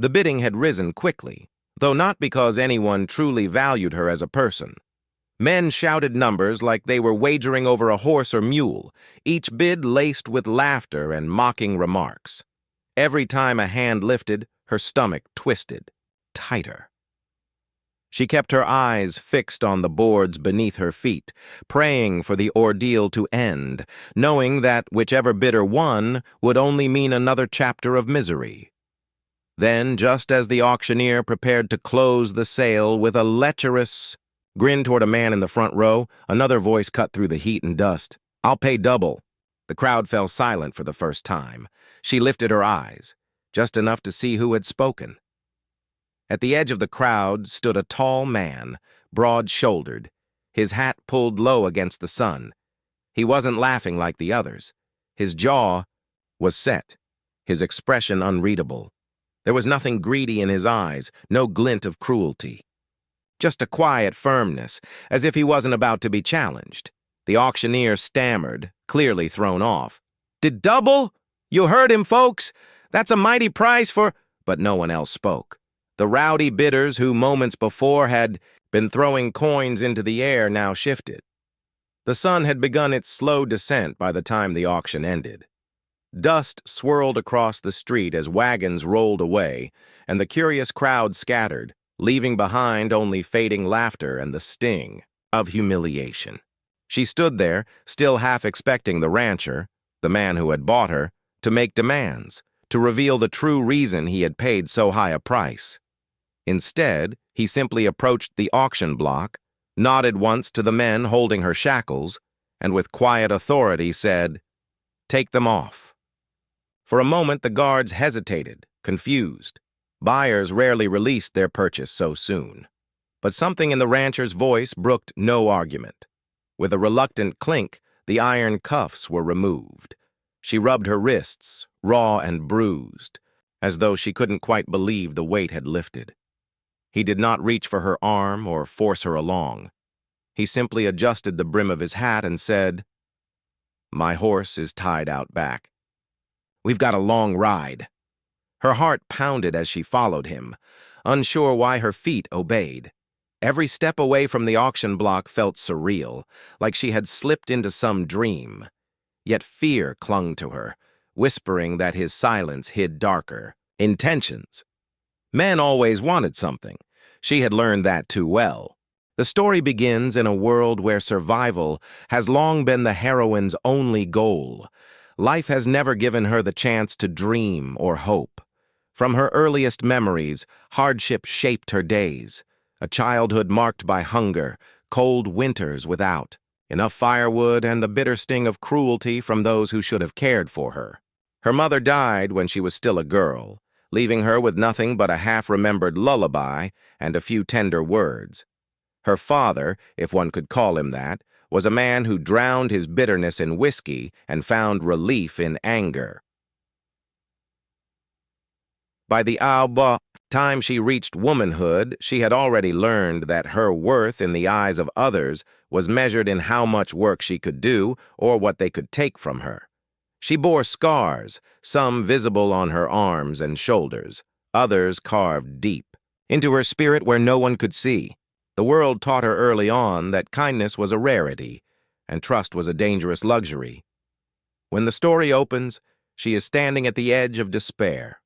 The bidding had risen quickly, though not because anyone truly valued her as a person. Men shouted numbers like they were wagering over a horse or mule, each bid laced with laughter and mocking remarks. Every time a hand lifted, her stomach twisted, tighter. She kept her eyes fixed on the boards beneath her feet, praying for the ordeal to end, knowing that whichever bidder won would only mean another chapter of misery. Then, just as the auctioneer prepared to close the sale with a lecherous grin toward a man in the front row, another voice cut through the heat and dust. "I'll pay double." The crowd fell silent for the first time. She lifted her eyes, just enough to see who had spoken. At the edge of the crowd stood a tall man, broad-shouldered, his hat pulled low against the sun. He wasn't laughing like the others. His jaw was set, his expression unreadable. There was nothing greedy in his eyes, no glint of cruelty. Just a quiet firmness, as if he wasn't about to be challenged. The auctioneer stammered, clearly thrown off. "Did double? You heard him, folks. That's a mighty price for—" But no one else spoke. The rowdy bidders who moments before had been throwing coins into the air now shifted. The sun had begun its slow descent by the time the auction ended. Dust swirled across the street as wagons rolled away, and the curious crowd scattered, leaving behind only fading laughter and the sting of humiliation. She stood there, still half expecting the rancher, the man who had bought her, to make demands, to reveal the true reason he had paid so high a price. Instead, he simply approached the auction block, nodded once to the men holding her shackles, and with quiet authority said, "Take them off." For a moment the guards hesitated, confused. Buyers rarely released their purchase so soon. But something in the rancher's voice brooked no argument. With a reluctant clink, the iron cuffs were removed. She rubbed her wrists, raw and bruised, as though she couldn't quite believe the weight had lifted. He did not reach for her arm or force her along. He simply adjusted the brim of his hat and said, "My horse is tied out back. We've got a long ride." Her heart pounded as she followed him, unsure why her feet obeyed. Every step away from the auction block felt surreal, like she had slipped into some dream. Yet fear clung to her, whispering that his silence hid darker intentions. Men always wanted something. She had learned that too well. The story begins in a world where survival has long been the heroine's only goal. Life has never given her the chance to dream or hope. From her earliest memories, hardship shaped her days. A childhood marked by hunger, cold winters without, enough firewood, and the bitter sting of cruelty from those who should have cared for her. Her mother died when she was still a girl, leaving her with nothing but a half-remembered lullaby and a few tender words. Her father, if one could call him that, was a man who drowned his bitterness in whiskey and found relief in anger. By the time she reached womanhood, she had already learned that her worth in the eyes of others was measured in how much work she could do or what they could take from her. She bore scars, some visible on her arms and shoulders, others carved deep, into her spirit where no one could see. The world taught her early on that kindness was a rarity, and trust was a dangerous luxury. When the story opens, she is standing at the edge of despair.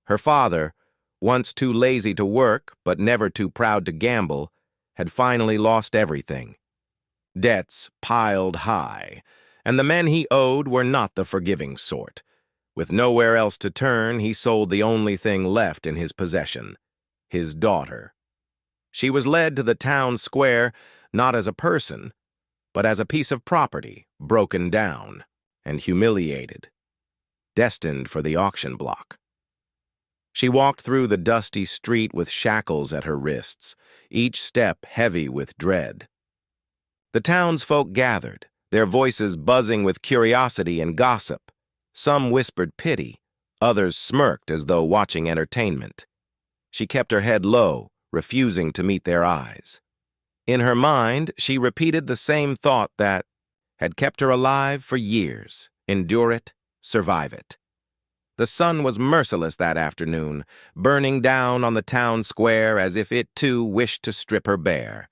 Her father, once too lazy to work but never too proud to gamble, had finally lost everything. Debts piled high, and the men he owed were not the forgiving sort. With nowhere else to turn, he sold the only thing left in his possession, his daughter. She was led to the town square not as a person, but as a piece of property, broken down and humiliated, destined for the auction block. She walked through the dusty street with shackles at her wrists, each step heavy with dread. The townsfolk gathered, their voices buzzing with curiosity and gossip. Some whispered pity, others smirked as though watching entertainment. She kept her head low, refusing to meet their eyes. In her mind, she repeated the same thought that had kept her alive for years: endure it, survive it. The sun was merciless that afternoon, burning down on the town square as if it too wished to strip her bare.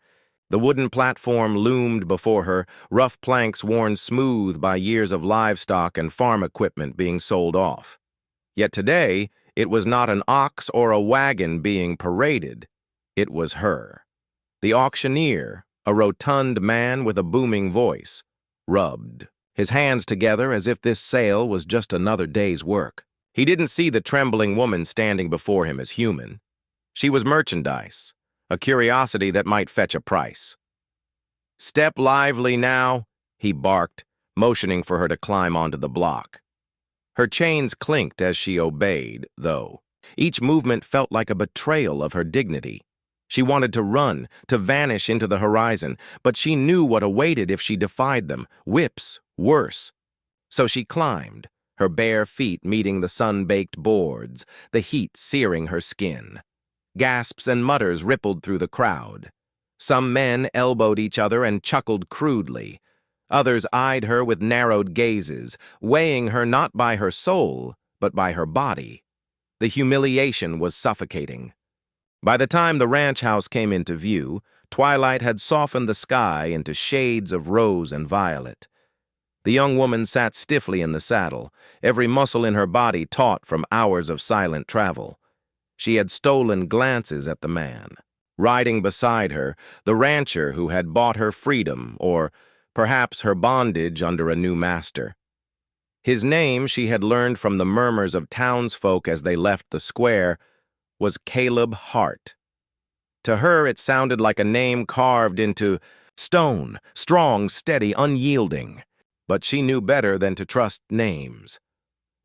The wooden platform loomed before her, rough planks worn smooth by years of livestock and farm equipment being sold off. Yet today, it was not an ox or a wagon being paraded. It was her. The auctioneer, a rotund man with a booming voice, rubbed his hands together as if this sale was just another day's work. He didn't see the trembling woman standing before him as human. She was merchandise, a curiosity that might fetch a price. "Step lively now," he barked, motioning for her to climb onto the block. Her chains clinked as she obeyed, though. Each movement felt like a betrayal of her dignity. She wanted to run, to vanish into the horizon, but she knew what awaited if she defied them, whips, worse. So she climbed, her bare feet meeting the sun-baked boards, the heat searing her skin. Gasps and mutters rippled through the crowd. Some men elbowed each other and chuckled crudely. Others eyed her with narrowed gazes, weighing her not by her soul, but by her body. The humiliation was suffocating. By the time the ranch house came into view, twilight had softened the sky into shades of rose and violet. The young woman sat stiffly in the saddle, every muscle in her body taut from hours of silent travel. She had stolen glances at the man. Riding beside her, the rancher who had bought her freedom, or perhaps her bondage under a new master. His name, she had learned from the murmurs of townsfolk as they left the square, was Caleb Hart. To her it sounded like a name carved into stone, strong, steady, unyielding. But she knew better than to trust names.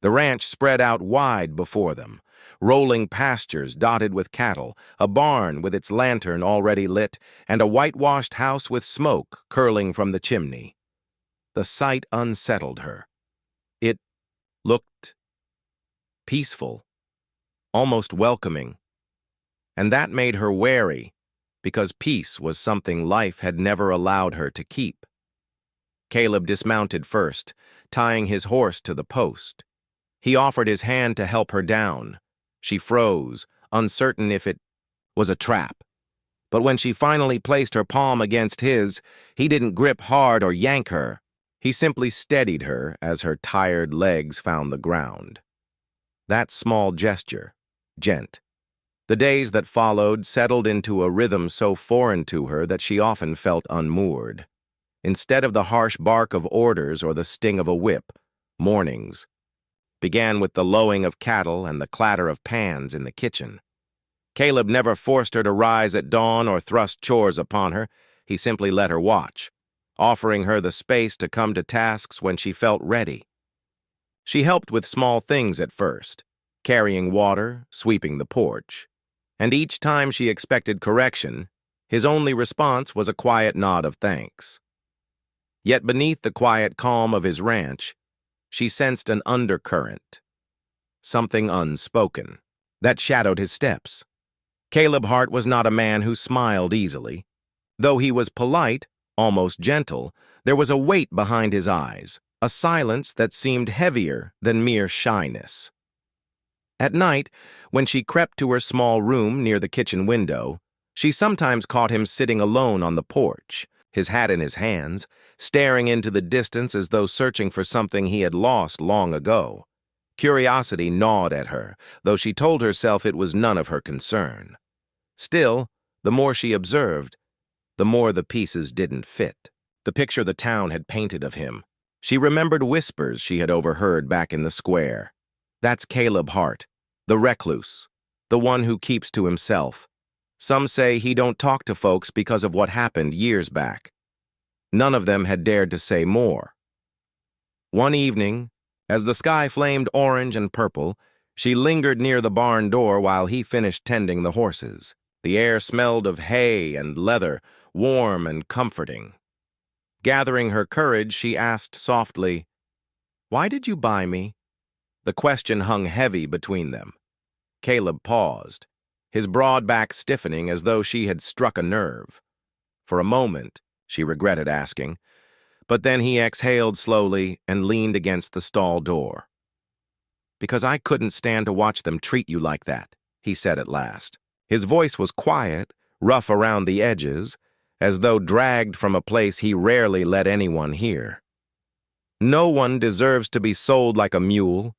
The ranch spread out wide before them, rolling pastures dotted with cattle, a barn with its lantern already lit, and a whitewashed house with smoke curling from the chimney. The sight unsettled her. It looked peaceful, almost welcoming, and that made her wary, because peace was something life had never allowed her to keep. Caleb dismounted first, tying his horse to the post. He offered his hand to help her down. She froze, uncertain if it was a trap. But when she finally placed her palm against his, he didn't grip hard or yank her. He simply steadied her as her tired legs found the ground. That small gesture, gent. The days that followed settled into a rhythm so foreign to her that she often felt unmoored. Instead of the harsh bark of orders or the sting of a whip, mornings began with the lowing of cattle and the clatter of pans in the kitchen. Caleb never forced her to rise at dawn or thrust chores upon her. He simply let her watch, offering her the space to come to tasks when she felt ready. She helped with small things at first, carrying water, sweeping the porch. And each time she expected correction, his only response was a quiet nod of thanks. Yet beneath the quiet calm of his ranch, she sensed an undercurrent, something unspoken, that shadowed his steps. Caleb Hart was not a man who smiled easily. Though he was polite, almost gentle, there was a weight behind his eyes, a silence that seemed heavier than mere shyness. At night, when she crept to her small room near the kitchen window, she sometimes caught him sitting alone on the porch, his hat in his hands, staring into the distance as though searching for something he had lost long ago. Curiosity gnawed at her, though she told herself it was none of her concern. Still, the more she observed, the more the pieces didn't fit. The picture the town had painted of him. She remembered whispers she had overheard back in the square. That's Caleb Hart, the recluse, the one who keeps to himself. Some say he don't talk to folks because of what happened years back. None of them had dared to say more. One evening, as the sky flamed orange and purple, she lingered near the barn door while he finished tending the horses. The air smelled of hay and leather, warm and comforting. Gathering her courage, she asked softly, "Why did you buy me?" The question hung heavy between them. Caleb paused, his broad back stiffening as though she had struck a nerve. For a moment, she regretted asking, but then he exhaled slowly and leaned against the stall door. Because I couldn't stand to watch them treat you like that, he said at last. His voice was quiet, rough around the edges, as though dragged from a place he rarely let anyone hear. No one deserves to be sold like a mule.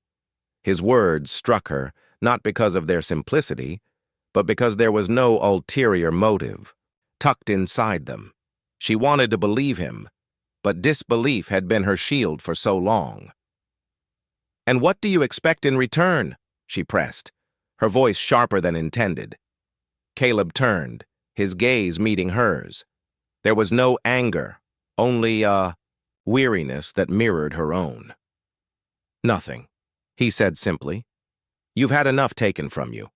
His words struck her, not because of their simplicity, but because there was no ulterior motive tucked inside them. She wanted to believe him, but disbelief had been her shield for so long. "And what do you expect in return?" she pressed, her voice sharper than intended. Caleb turned, his gaze meeting hers. There was no anger, only a weariness that mirrored her own. "Nothing," he said simply. "You've had enough taken from you.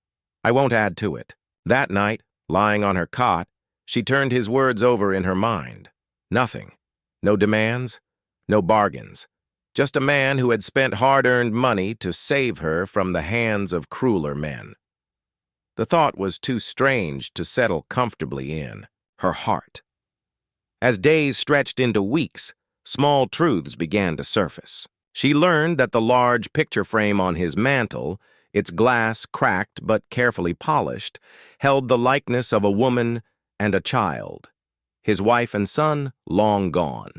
I won't add to it." That night, lying on her cot, she turned his words over in her mind. Nothing. No demands, no bargains. Just a man who had spent hard-earned money to save her from the hands of crueler men. The thought was too strange to settle comfortably in her heart. As days stretched into weeks, small truths began to surface. She learned that the large picture frame on his mantel, its glass cracked but carefully polished, held the likeness of a woman and a child. His wife and son long gone.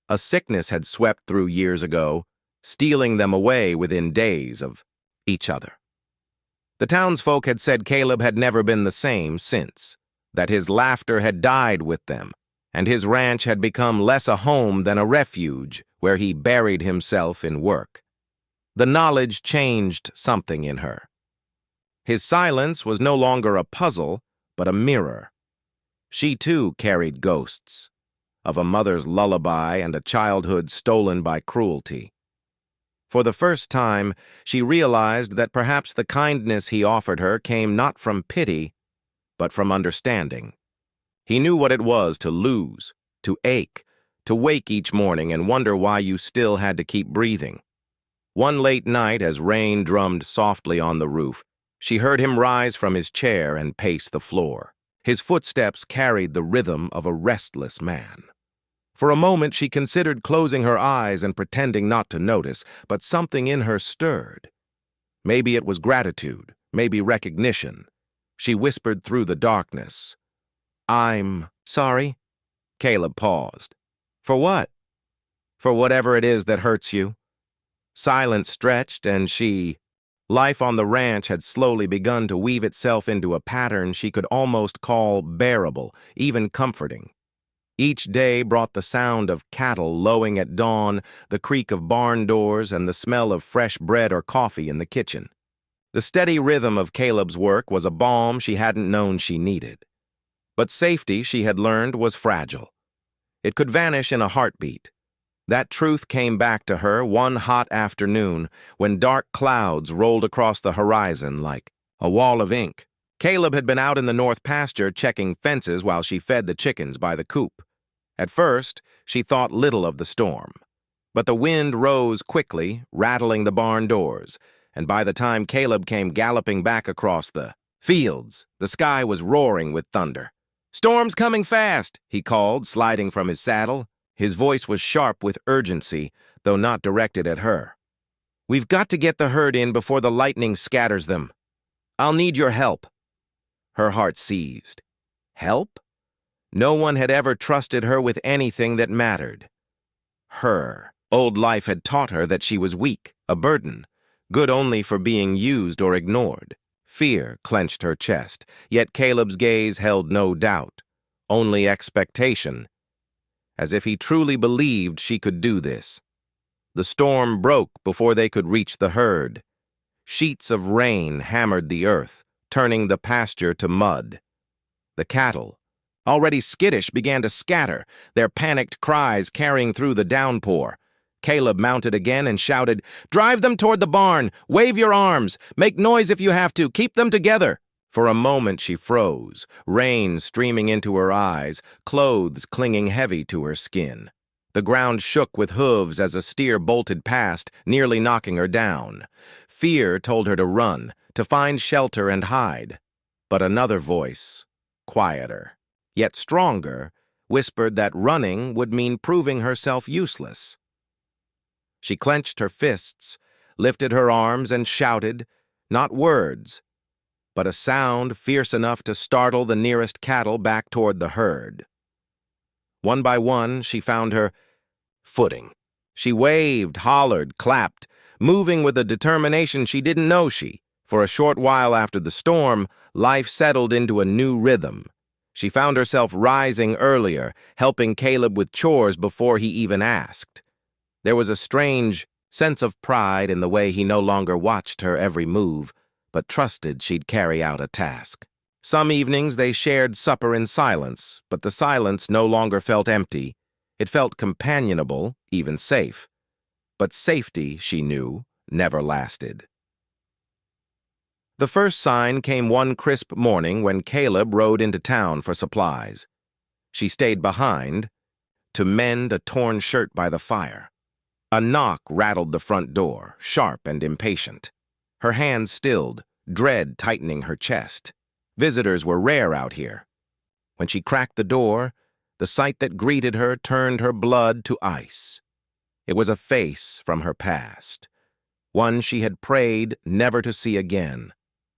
A sickness had swept through years ago, stealing them away within days of each other. The townsfolk had said Caleb had never been the same since, that his laughter had died with them, and his ranch had become less a home than a refuge where he buried himself in work. The knowledge changed something in her. His silence was no longer a puzzle, but a mirror. She too carried ghosts, of a mother's lullaby and a childhood stolen by cruelty. For the first time, she realized that perhaps the kindness he offered her came not from pity, but from understanding. He knew what it was to lose, to ache, to wake each morning and wonder why you still had to keep breathing. One late night, as rain drummed softly on the roof, she heard him rise from his chair and pace the floor. His footsteps carried the rhythm of a restless man. For a moment she considered closing her eyes and pretending not to notice, but something in her stirred. Maybe it was gratitude, maybe recognition. She whispered through the darkness, "I'm sorry." Caleb paused. "For what?" "For whatever it is that hurts you." Silence stretched, and life on the ranch had slowly begun to weave itself into a pattern she could almost call bearable, even comforting. Each day brought the sound of cattle lowing at dawn, the creak of barn doors, and the smell of fresh bread or coffee in the kitchen. The steady rhythm of Caleb's work was a balm she hadn't known she needed. But safety, she had learned, was fragile. It could vanish in a heartbeat. That truth came back to her one hot afternoon when dark clouds rolled across the horizon like a wall of ink. Caleb had been out in the north pasture checking fences while she fed the chickens by the coop. At first, she thought little of the storm. But the wind rose quickly, rattling the barn doors, and by the time Caleb came galloping back across the fields, the sky was roaring with thunder. "Storm's coming fast," he called, sliding from his saddle. His voice was sharp with urgency, though not directed at her. "We've got to get the herd in before the lightning scatters them. I'll need your help." Her heart seized. Help? No one had ever trusted her with anything that mattered. Her old life had taught her that she was weak, a burden, good only for being used or ignored. Fear clenched her chest, yet Caleb's gaze held no doubt, only expectation, as if he truly believed she could do this. The storm broke before they could reach the herd. Sheets of rain hammered the earth, turning the pasture to mud. The cattle, already skittish, began to scatter, their panicked cries carrying through the downpour. Caleb mounted again and shouted, "Drive them toward the barn! Wave your arms! Make noise if you have to! Keep them together!" For a moment she froze, rain streaming into her eyes, clothes clinging heavy to her skin. The ground shook with hooves as a steer bolted past, nearly knocking her down. Fear told her to run, to find shelter and hide. But another voice, quieter, yet stronger, whispered that running would mean proving herself useless. She clenched her fists, lifted her arms and shouted, not words, but a sound fierce enough to startle the nearest cattle back toward the herd. One by one, she found her footing. She waved, hollered, clapped, moving with a determination she didn't know For a short while after the storm, life settled into a new rhythm. She found herself rising earlier, helping Caleb with chores before he even asked. There was a strange sense of pride in the way he no longer watched her every move, but trusted she'd carry out a task. Some evenings they shared supper in silence, but the silence no longer felt empty. It felt companionable, even safe. But safety, she knew, never lasted. The first sign came one crisp morning when Caleb rode into town for supplies. She stayed behind to mend a torn shirt by the fire. A knock rattled the front door, sharp and impatient. Her hands stilled, dread tightening her chest. Visitors were rare out here. When she cracked the door, the sight that greeted her turned her blood to ice. It was a face from her past, one she had prayed never to see again.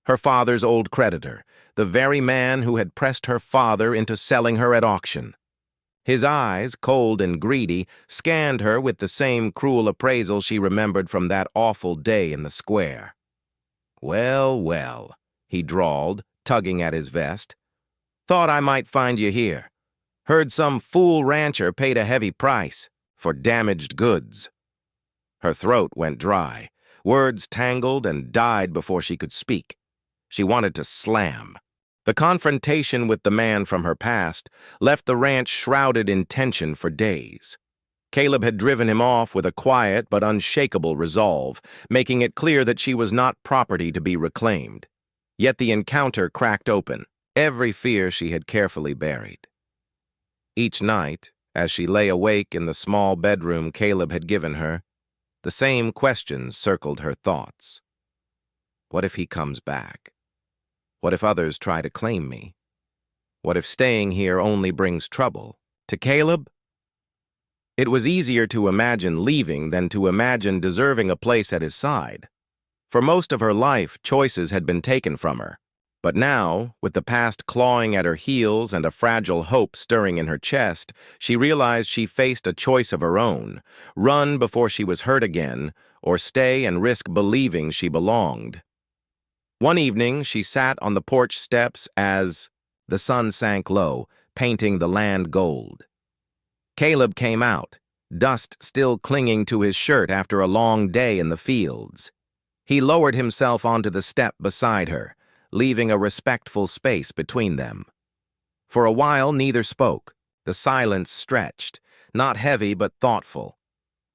Her father's old creditor, the very man who had pressed her father into selling her at auction. His eyes, cold and greedy, scanned her with the same cruel appraisal she remembered from that awful day in the square. "Well, well," he drawled, tugging at his vest. "Thought I might find you here. Heard some fool rancher paid a heavy price for damaged goods." Her throat went dry. Words tangled and died before she could speak. She wanted to slam. The confrontation with the man from her past left the ranch shrouded in tension for days. Caleb had driven him off with a quiet but unshakable resolve, making it clear that she was not property to be reclaimed. Yet the encounter cracked open every fear she had carefully buried. Each night, as she lay awake in the small bedroom Caleb had given her, the same questions circled her thoughts. What if he comes back? What if others try to claim me? What if staying here only brings trouble? To Caleb, it was easier to imagine leaving than to imagine deserving a place at his side. For most of her life, choices had been taken from her. But now, with the past clawing at her heels and a fragile hope stirring in her chest, she realized she faced a choice of her own: run before she was hurt again, or stay and risk believing she belonged. One evening, she sat on the porch steps as the sun sank low, painting the land gold. Caleb came out, dust still clinging to his shirt after a long day in the fields. He lowered himself onto the step beside her, leaving a respectful space between them. For a while, neither spoke. The silence stretched, not heavy but thoughtful.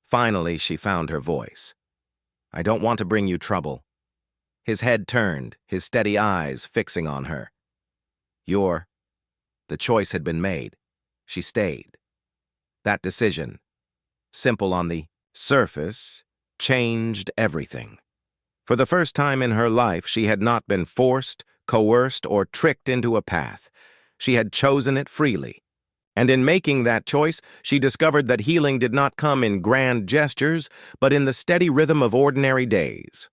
Finally, she found her voice. "I don't want to bring you trouble." His head turned, his steady eyes fixing on her. The choice had been made. She stayed. That decision, simple on the surface, changed everything. For the first time in her life, she had not been forced, coerced, or tricked into a path. She had chosen it freely. And in making that choice, she discovered that healing did not come in grand gestures, but in the steady rhythm of ordinary days.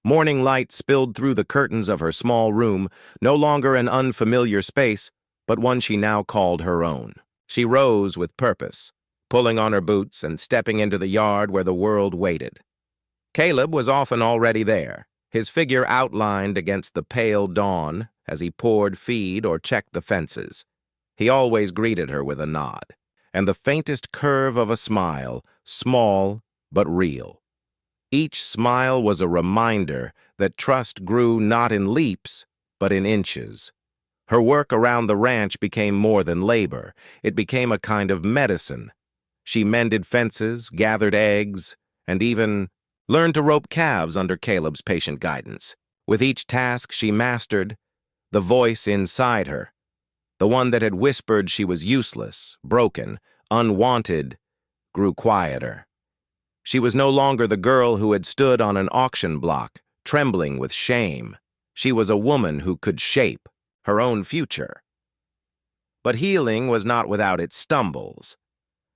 Morning light spilled through the curtains of her small room, no longer an unfamiliar space, but one she now called her own. She rose with purpose, pulling on her boots and stepping into the yard where the world waited. Caleb was often already there, his figure outlined against the pale dawn as he poured feed or checked the fences. He always greeted her with a nod, and the faintest curve of a smile, small but real. Each smile was a reminder that trust grew not in leaps, but in inches. Her work around the ranch became more than labor. It became a kind of medicine. She mended fences, gathered eggs, and even learned to rope calves under Caleb's patient guidance. With each task she mastered, the voice inside her, the one that had whispered she was useless, broken, unwanted, grew quieter. She was no longer the girl who had stood on an auction block, trembling with shame. She was a woman who could shape her own future. But healing was not without its stumbles.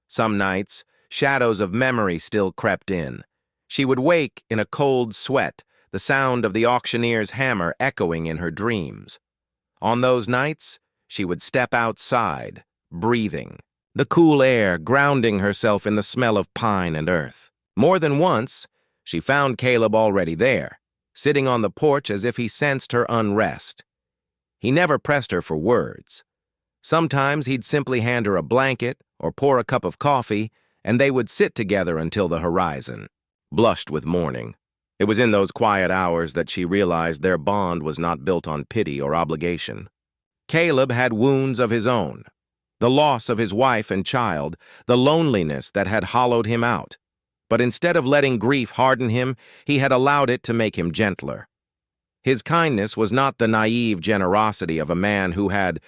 Some nights, shadows of memory still crept in. She would wake in a cold sweat, the sound of the auctioneer's hammer echoing in her dreams. On those nights, she would step outside, breathing, the cool air grounding herself in the smell of pine and earth. More than once, she found Caleb already there, sitting on the porch as if he sensed her unrest. He never pressed her for words. Sometimes he'd simply hand her a blanket or pour a cup of coffee, and they would sit together until the horizon blushed with morning. It was in those quiet hours that she realized their bond was not built on pity or obligation. Caleb had wounds of his own, the loss of his wife and child, the loneliness that had hollowed him out. But instead of letting grief harden him, he had allowed it to make him gentler. His kindness was not the naive generosity of a man who had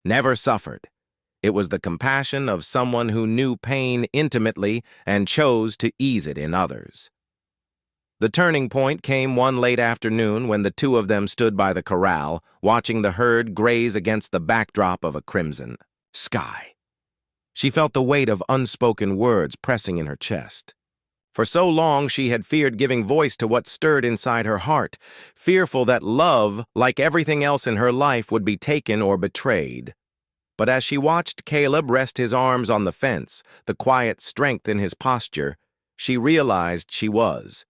never suffered. It was the compassion of someone who knew pain intimately and chose to ease it in others. The turning point came one late afternoon when the two of them stood by the corral, watching the herd graze against the backdrop of a crimson sky. She felt the weight of unspoken words pressing in her chest. For so long she had feared giving voice to what stirred inside her heart, fearful that love, like everything else in her life, would be taken or betrayed. But as she watched Caleb rest his arms on the fence, the quiet strength in his posture, she realized she was.